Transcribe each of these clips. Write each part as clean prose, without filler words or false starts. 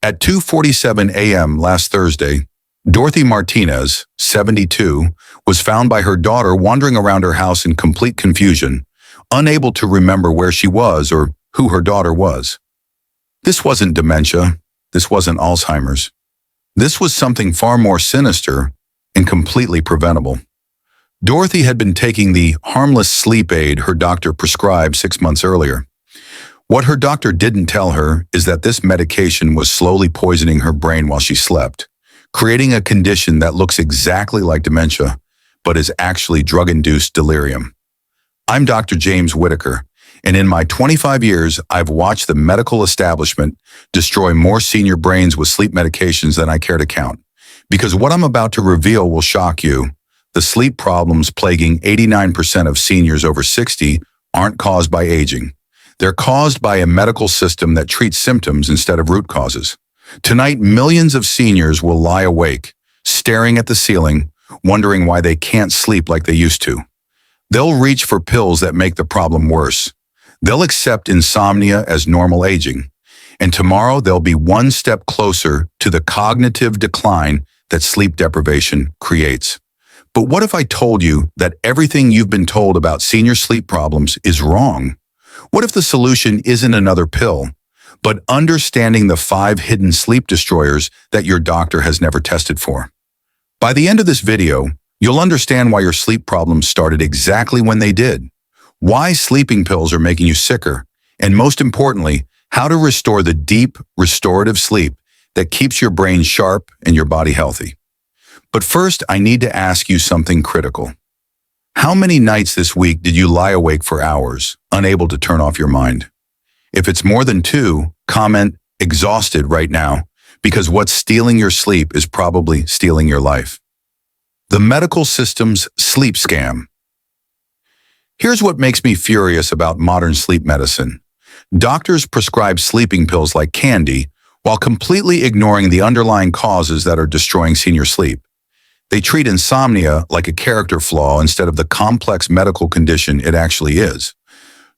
At 2:47 a.m. last Thursday, Dorothy Martinez, 72, was found by her daughter wandering around her house in complete confusion, unable to remember where she was or who her daughter was. This wasn't dementia. This wasn't Alzheimer's. This was something far more sinister and completely preventable. Dorothy had been taking the harmless sleep aid her doctor prescribed 6 months earlier. What her doctor didn't tell her is that this medication was slowly poisoning her brain while she slept, creating a condition that looks exactly like dementia, but is actually drug-induced delirium. I'm Dr. James Whitaker, and in my 25 years, I've watched the medical establishment destroy more senior brains with sleep medications than I care to count. Because what I'm about to reveal will shock you. The sleep problems plaguing 89% of seniors over 60 aren't caused by aging. They're caused by a medical system that treats symptoms instead of root causes. Tonight, millions of seniors will lie awake, staring at the ceiling, wondering why they can't sleep like they used to. They'll reach for pills that make the problem worse. They'll accept insomnia as normal aging. And tomorrow, they'll be one step closer to the cognitive decline that sleep deprivation creates. But what if I told you that everything you've been told about senior sleep problems is wrong? What if the solution isn't another pill, but understanding the 5 hidden sleep destroyers that your doctor has never tested for? By the end of this video, you'll understand why your sleep problems started exactly when they did, why sleeping pills are making you sicker, and most importantly, how to restore the deep, restorative sleep that keeps your brain sharp and your body healthy. But first, I need to ask you something critical. How many nights this week did you lie awake for hours, unable to turn off your mind? If it's more than 2, comment exhausted right now, because what's stealing your sleep is probably stealing your life. The medical system's sleep scam. Here's what makes me furious about modern sleep medicine. Doctors prescribe sleeping pills like candy while completely ignoring the underlying causes that are destroying senior sleep. They treat insomnia like a character flaw instead of the complex medical condition it actually is.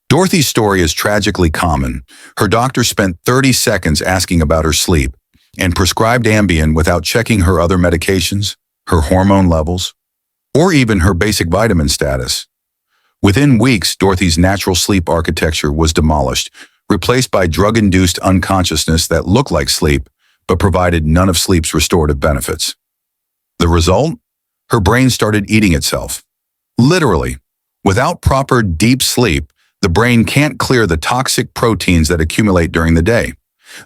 Dorothy's story is tragically common. Her doctor spent 30 seconds asking about her sleep and prescribed Ambien without checking her other medications, her hormone levels, or even her basic vitamin status. Within weeks, Dorothy's natural sleep architecture was demolished, replaced by drug-induced unconsciousness that looked like sleep, but provided none of sleep's restorative benefits. The result? Her brain started eating itself. Literally. Without proper deep sleep, the brain can't clear the toxic proteins that accumulate during the day.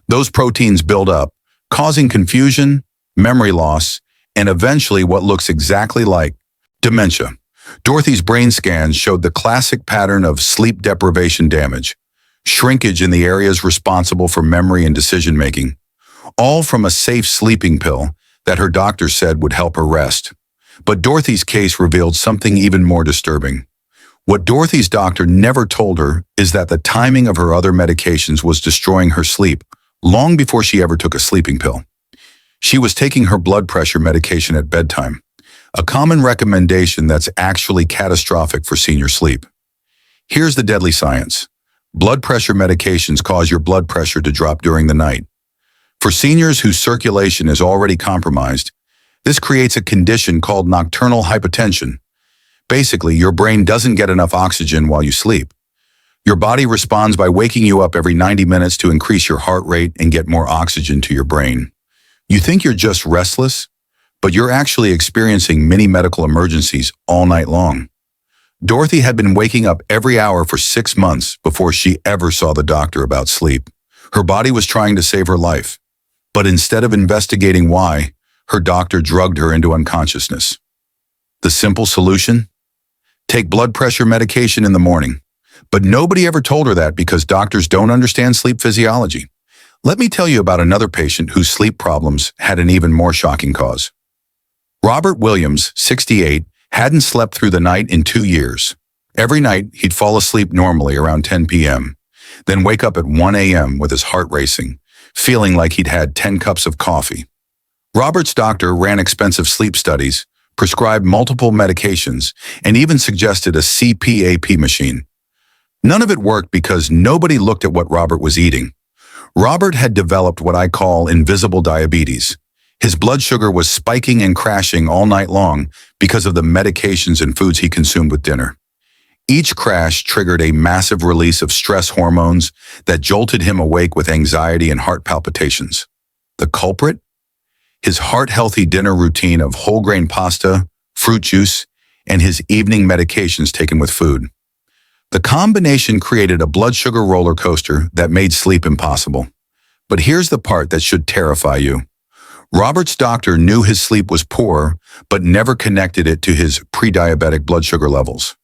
Those proteins build up, causing confusion, memory loss, and eventually what looks exactly like dementia. Dorothy's brain scans showed the classic pattern of sleep deprivation damage, shrinkage in the areas responsible for memory and decision-making, all from a safe sleeping pill that her doctor said would help her rest. But Dorothy's case revealed something even more disturbing. What Dorothy's doctor never told her is that the timing of her other medications was destroying her sleep long before she ever took a sleeping pill. She was taking her blood pressure medication at bedtime, a common recommendation that's actually catastrophic for senior sleep. Here's the deadly science. Blood pressure medications cause your blood pressure to drop during the night. For seniors whose circulation is already compromised, this creates a condition called nocturnal hypotension. Basically, your brain doesn't get enough oxygen while you sleep. Your body responds by waking you up every 90 minutes to increase your heart rate and get more oxygen to your brain. You think you're just restless, but you're actually experiencing many medical emergencies all night long. Dorothy had been waking up every hour for 6 months before she ever saw the doctor about sleep. Her body was trying to save her life. But instead of investigating why, her doctor drugged her into unconsciousness. The simple solution? Take blood pressure medication in the morning. But nobody ever told her that because doctors don't understand sleep physiology. Let me tell you about another patient whose sleep problems had an even more shocking cause. Robert Williams, 68, hadn't slept through the night in 2 years. Every night, he'd fall asleep normally around 10 p.m., then wake up at 1 a.m. with his heart racing, feeling like he'd had 10 cups of coffee. Robert's doctor ran expensive sleep studies, prescribed multiple medications, and even suggested a CPAP machine. None of it worked because nobody looked at what Robert was eating. Robert had developed what I call invisible diabetes. His blood sugar was spiking and crashing all night long because of the medications and foods he consumed with dinner. Each crash triggered a massive release of stress hormones that jolted him awake with anxiety and heart palpitations. The culprit? His heart-healthy dinner routine of whole grain pasta, fruit juice, and his evening medications taken with food. The combination created a blood sugar roller coaster that made sleep impossible. But here's the part that should terrify you. Robert's doctor knew his sleep was poor, but never connected it to his pre-diabetic blood sugar levels.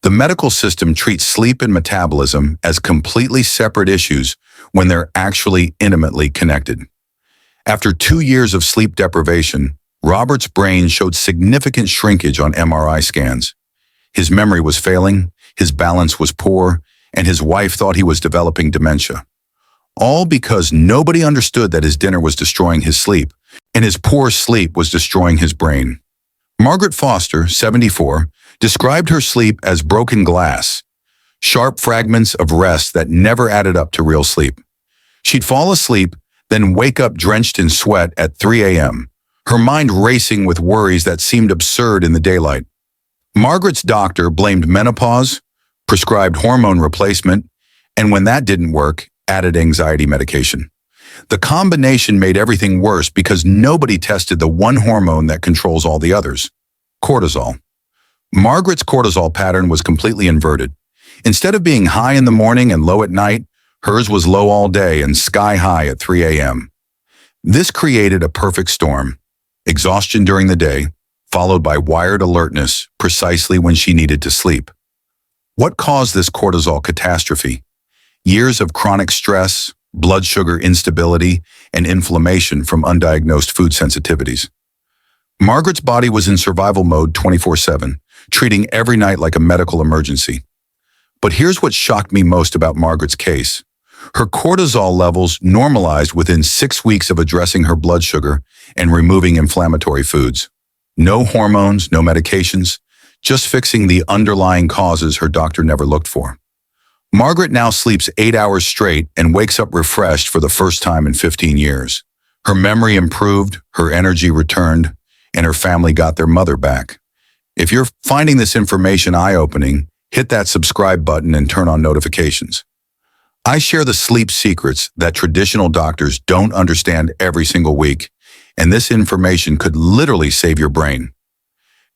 The medical system treats sleep and metabolism as completely separate issues when they're actually intimately connected. After 2 years of sleep deprivation, Robert's brain showed significant shrinkage on MRI scans. His memory was failing, his balance was poor, and his wife thought he was developing dementia. All because nobody understood that his dinner was destroying his sleep, and his poor sleep was destroying his brain. Margaret Foster, 74, described her sleep as broken glass, sharp fragments of rest that never added up to real sleep. She'd fall asleep, then wake up drenched in sweat at 3 a.m., her mind racing with worries that seemed absurd in the daylight. Margaret's doctor blamed menopause, prescribed hormone replacement, and when that didn't work, added anxiety medication. The combination made everything worse because nobody tested the one hormone that controls all the others, cortisol. Margaret's cortisol pattern was completely inverted. Instead of being high in the morning and low at night, hers was low all day and sky high at 3 a.m. This created a perfect storm. Exhaustion during the day, followed by wired alertness precisely when she needed to sleep. What caused this cortisol catastrophe? Years of chronic stress, blood sugar instability, and inflammation from undiagnosed food sensitivities. Margaret's body was in survival mode 24/7, treating every night like a medical emergency. But here's what shocked me most about Margaret's case. Her cortisol levels normalized within 6 weeks of addressing her blood sugar and removing inflammatory foods. No hormones, no medications, just fixing the underlying causes her doctor never looked for. Margaret now sleeps 8 hours straight and wakes up refreshed for the first time in 15 years. Her memory improved, her energy returned, and her family got their mother back. If you're finding this information eye-opening, hit that subscribe button and turn on notifications. I share the sleep secrets that traditional doctors don't understand every single week, and this information could literally save your brain.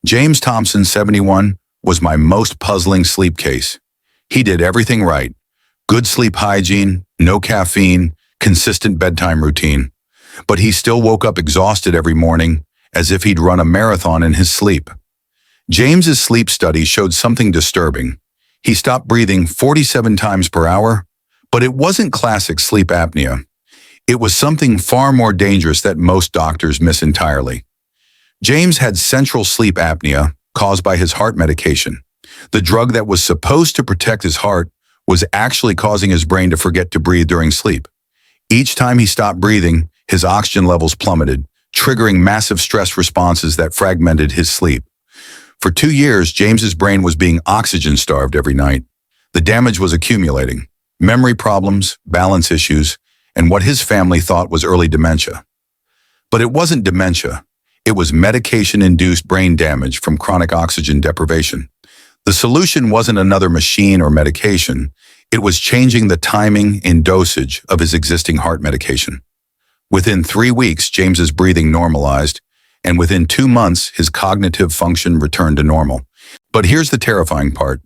James Thompson, 71, was my most puzzling sleep case. He did everything right. Good sleep hygiene, no caffeine, consistent bedtime routine. But he still woke up exhausted every morning, as if he'd run a marathon in his sleep. James's sleep study showed something disturbing. He stopped breathing 47 times per hour, but it wasn't classic sleep apnea. It was something far more dangerous that most doctors miss entirely. James had central sleep apnea caused by his heart medication. The drug that was supposed to protect his heart was actually causing his brain to forget to breathe during sleep. Each time he stopped breathing, his oxygen levels plummeted, triggering massive stress responses that fragmented his sleep. For 2 years, James's brain was being oxygen-starved every night. The damage was accumulating. Memory problems, balance issues, and what his family thought was early dementia. But it wasn't dementia. It was medication-induced brain damage from chronic oxygen deprivation. The solution wasn't another machine or medication. It was changing the timing and dosage of his existing heart medication. Within 3 weeks, James's breathing normalized, and within 2 months, his cognitive function returned to normal. But here's the terrifying part.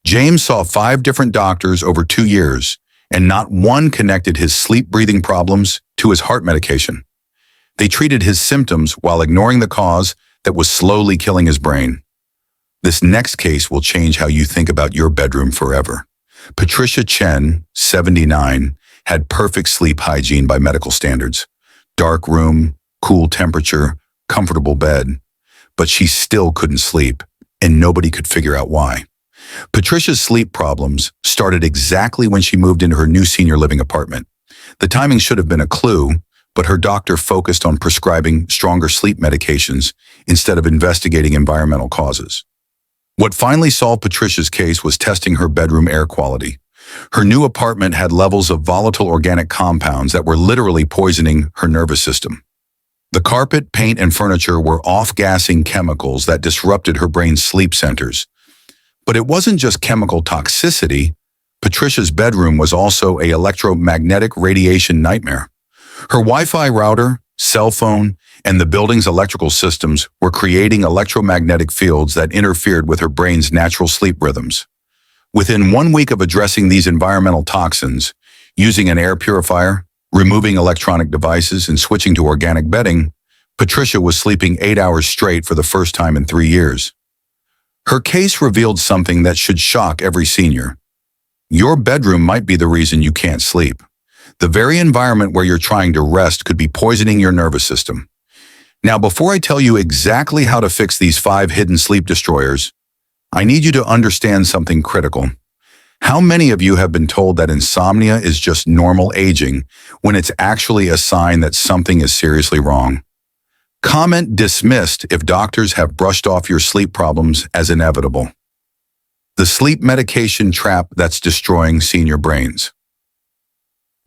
James saw 5 different doctors over 2 years, and not one connected his sleep-breathing problems to his heart medication. They treated his symptoms while ignoring the cause that was slowly killing his brain. This next case will change how you think about your bedroom forever. Patricia Chen, 79, had perfect sleep hygiene by medical standards. Dark room, cool temperature, comfortable bed. But she still couldn't sleep, and nobody could figure out why. Patricia's sleep problems started exactly when she moved into her new senior living apartment. The timing should have been a clue, but her doctor focused on prescribing stronger sleep medications instead of investigating environmental causes. What finally solved Patricia's case was testing her bedroom air quality. Her new apartment had levels of volatile organic compounds that were literally poisoning her nervous system. The carpet, paint, and furniture were off-gassing chemicals that disrupted her brain's sleep centers. But it wasn't just chemical toxicity. Patricia's bedroom was also an electromagnetic radiation nightmare. Her Wi-Fi router, cell phone, and the building's electrical systems were creating electromagnetic fields that interfered with her brain's natural sleep rhythms. Within 1 week of addressing these environmental toxins, using an air purifier, removing electronic devices, and switching to organic bedding, Patricia was sleeping 8 hours straight for the first time in 3 years. Her case revealed something that should shock every senior. Your bedroom might be the reason you can't sleep. The very environment where you're trying to rest could be poisoning your nervous system. Now, before I tell you exactly how to fix these 5 hidden sleep destroyers, I need you to understand something critical. How many of you have been told that insomnia is just normal aging when it's actually a sign that something is seriously wrong? Comment dismissed if doctors have brushed off your sleep problems as inevitable. The sleep medication trap that's destroying senior brains.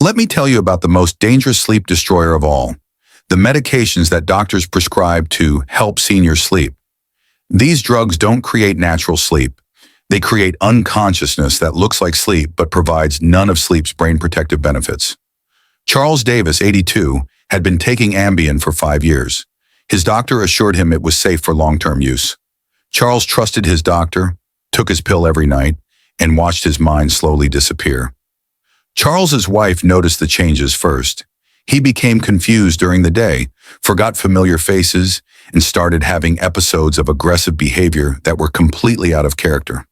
Let me tell you about the most dangerous sleep destroyer of all, the medications that doctors prescribe to help seniors sleep. These drugs don't create natural sleep. They create unconsciousness that looks like sleep but provides none of sleep's brain protective benefits. Charles Davis, 82, had been taking Ambien for 5 years. His doctor assured him it was safe for long-term use. Charles trusted his doctor, took his pill every night, and watched his mind slowly disappear. Charles's wife noticed the changes first. He became confused during the day, forgot familiar faces, and started having episodes of aggressive behavior that were completely out of character.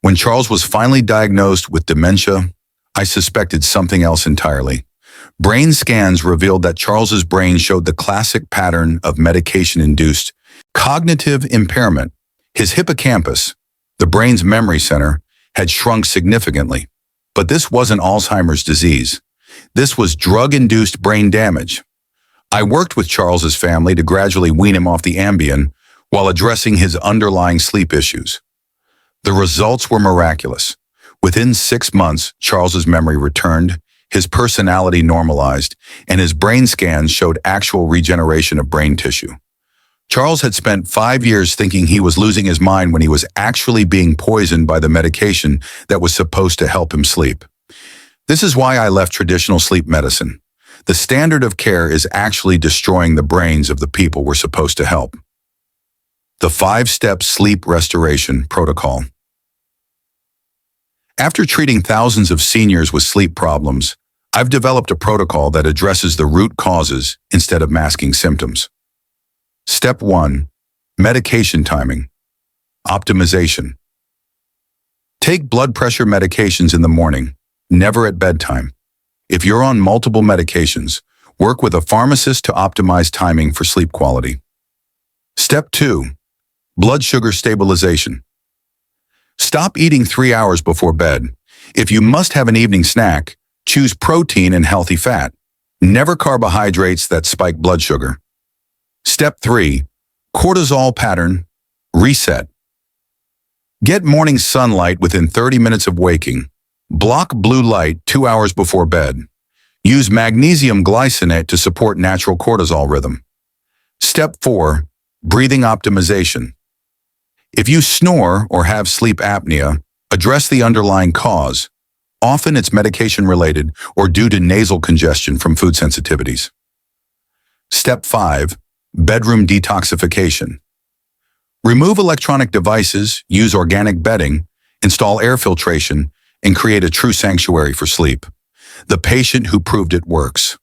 When Charles was finally diagnosed with dementia, I suspected something else entirely. Brain scans revealed that Charles's brain showed the classic pattern of medication-induced cognitive impairment. His hippocampus, the brain's memory center, had shrunk significantly. But this wasn't Alzheimer's disease. This was drug-induced brain damage. I worked with Charles's family to gradually wean him off the Ambien while addressing his underlying sleep issues. The results were miraculous. Within 6 months, Charles's memory returned, his personality normalized, and his brain scans showed actual regeneration of brain tissue. Charles had spent 5 years thinking he was losing his mind when he was actually being poisoned by the medication that was supposed to help him sleep. This is why I left traditional sleep medicine. The standard of care is actually destroying the brains of the people we're supposed to help. The 5-step sleep restoration protocol. After treating thousands of seniors with sleep problems, I've developed a protocol that addresses the root causes instead of masking symptoms. Step 1. Medication timing. Optimization. Take blood pressure medications in the morning, never at bedtime. If you're on multiple medications, work with a pharmacist to optimize timing for sleep quality. Step 2. Blood sugar stabilization. Stop eating 3 hours before bed. If you must have an evening snack, choose protein and healthy fat, never carbohydrates that spike blood sugar. Step 3. Cortisol pattern reset. Get morning sunlight within 30 minutes of waking. Block blue light 2 hours before bed. Use magnesium glycinate to support natural cortisol rhythm. Step 4. Breathing optimization. If you snore or have sleep apnea, address the underlying cause. Often it's medication-related or due to nasal congestion from food sensitivities. Step 5. Bedroom detoxification. Remove electronic devices, use organic bedding, install air filtration, and create a true sanctuary for sleep. The patient who proved it works.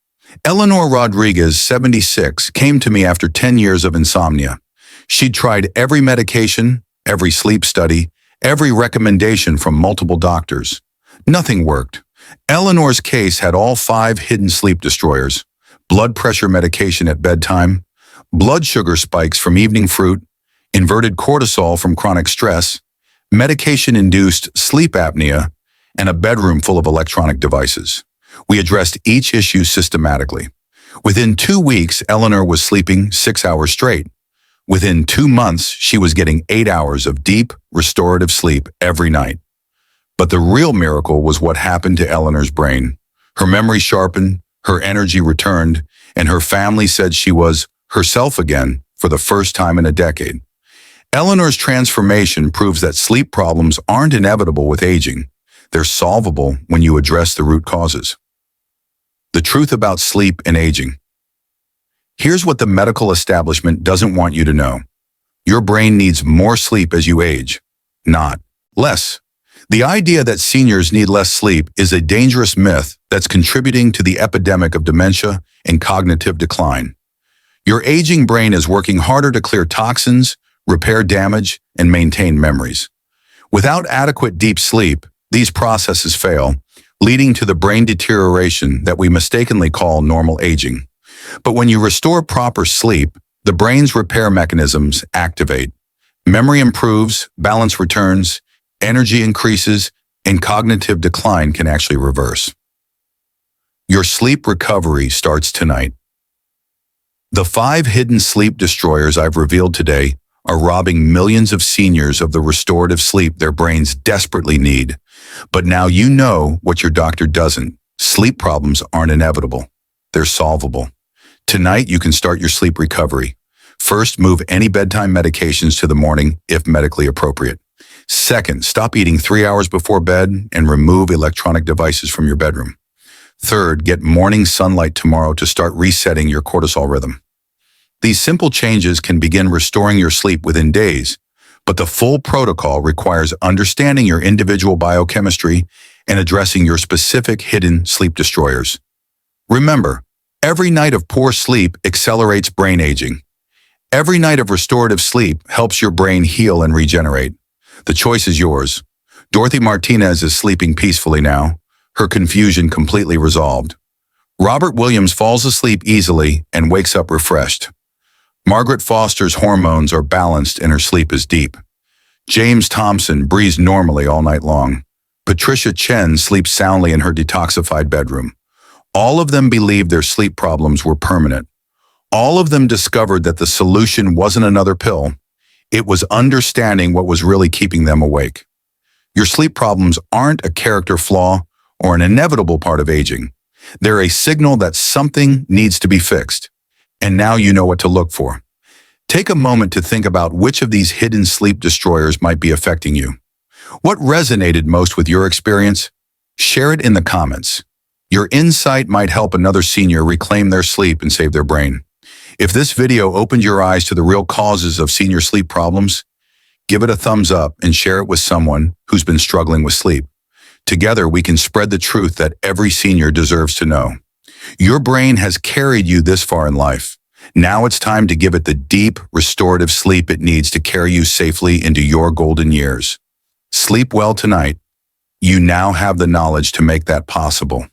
Eleanor Rodriguez, 76, came to me after 10 years of insomnia. She'd tried every medication, every sleep study, every recommendation from multiple doctors. Nothing worked. Eleanor's case had all 5 hidden sleep destroyers: blood pressure medication at bedtime, blood sugar spikes from evening fruit, inverted cortisol from chronic stress, medication-induced sleep apnea, and a bedroom full of electronic devices. We addressed each issue systematically. Within 2 weeks, Eleanor was sleeping 6 hours straight. Within 2 months, she was getting 8 hours of deep, restorative sleep every night. But the real miracle was what happened to Eleanor's brain. Her memory sharpened, her energy returned, and her family said she was herself again for the first time in a decade. Eleanor's transformation proves that sleep problems aren't inevitable with aging. They're solvable when you address the root causes. The truth about sleep and aging. Here's what the medical establishment doesn't want you to know. Your brain needs more sleep as you age, not less. The idea that seniors need less sleep is a dangerous myth that's contributing to the epidemic of dementia and cognitive decline. Your aging brain is working harder to clear toxins, repair damage, and maintain memories. Without adequate deep sleep, these processes fail, leading to the brain deterioration that we mistakenly call normal aging. But when you restore proper sleep, the brain's repair mechanisms activate. Memory improves, balance returns, energy increases, and cognitive decline can actually reverse. Your sleep recovery starts tonight. The 5 hidden sleep destroyers I've revealed today are robbing millions of seniors of the restorative sleep their brains desperately need. But now you know what your doctor doesn't. Sleep problems aren't inevitable. They're solvable. Tonight, you can start your sleep recovery. First, move any bedtime medications to the morning if medically appropriate. Second, stop eating 3 hours before bed and remove electronic devices from your bedroom. Third, get morning sunlight tomorrow to start resetting your cortisol rhythm. These simple changes can begin restoring your sleep within days, but the full protocol requires understanding your individual biochemistry and addressing your specific hidden sleep destroyers. Remember, every night of poor sleep accelerates brain aging. Every night of restorative sleep helps your brain heal and regenerate. The choice is yours. Dorothy Martinez is sleeping peacefully now, her confusion completely resolved. Robert Williams falls asleep easily and wakes up refreshed. Margaret Foster's hormones are balanced and her sleep is deep. James Thompson breathes normally all night long. Patricia Chen sleeps soundly in her detoxified bedroom. All of them believed their sleep problems were permanent. All of them discovered that the solution wasn't another pill. It was understanding what was really keeping them awake. Your sleep problems aren't a character flaw or an inevitable part of aging. They're a signal that something needs to be fixed. And now you know what to look for. Take a moment to think about which of these hidden sleep destroyers might be affecting you. What resonated most with your experience? Share it in the comments. Your insight might help another senior reclaim their sleep and save their brain. If this video opened your eyes to the real causes of senior sleep problems, give it a thumbs up and share it with someone who's been struggling with sleep. Together, we can spread the truth that every senior deserves to know. Your brain has carried you this far in life. Now it's time to give it the deep, restorative sleep it needs to carry you safely into your golden years. Sleep well tonight. You now have the knowledge to make that possible.